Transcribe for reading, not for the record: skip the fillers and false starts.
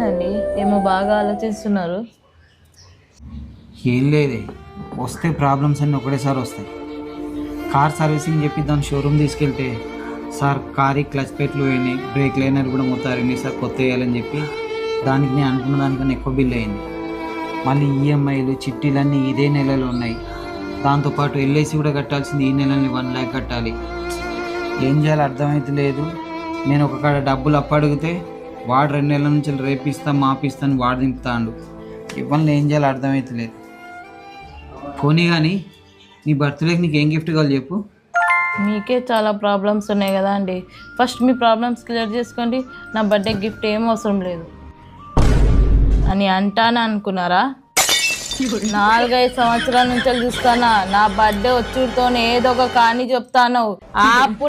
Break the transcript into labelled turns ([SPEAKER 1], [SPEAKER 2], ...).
[SPEAKER 1] ఏమైందండి? ఏమో బాగా ఆలోచిస్తున్నారు.
[SPEAKER 2] ఏం లేదే, వస్తే ప్రాబ్లమ్స్ అన్నీ ఒకటేసారి వస్తాయి. కార్ సర్వీసింగ్ చెప్పి దాని షోరూమ్ తీసుకెళ్తే, సార్ కార్ క్లచ్ పెట్లు పోయినాయి, బ్రేక్ లైనర్ కూడా మొత్తం అరిగినాయి సార్, కొత్త వేయాలని చెప్పి దానికి నేను అనుకున్న దానికన్నా ఎక్కువ బిల్ అయింది. మళ్ళీ ఈఎంఐలు చిట్టీలన్నీ ఇదే నెలలో ఉన్నాయి. దాంతోపాటు ఎల్ఐసి కూడా కట్టాల్సింది ఈ నెలని 1 lakh కట్టాలి. ఏం చేయాలో అర్థమైతే లేదు. నేను ఒక కాడ డబ్బులు అప్పడిగితే వాడు 2 నెలల నుంచి రేపిస్తా మాపిస్తాను వాడు దింపుతాడు. ఇవన్నీ ఏం చేయాలో అర్థమైతే లేదు. పోనీ కానీ నీ బర్త్డేకి నీకు ఏం గిఫ్ట్ కావాలి చెప్పు.
[SPEAKER 1] మీకే చాలా ప్రాబ్లమ్స్ ఉన్నాయి కదా అండి. ఫస్ట్ మీ ప్రాబ్లమ్స్ క్లియర్ చేసుకోండి. నా బర్త్డే గిఫ్ట్ ఏం అవసరం లేదు అని అంటాను అనుకున్నారా? 4-5 సంవత్సరాల నుంచి చూస్తానా నా బర్త్డే వచ్చుడుతోనే ఏదో ఒక కానీ చెప్తాను.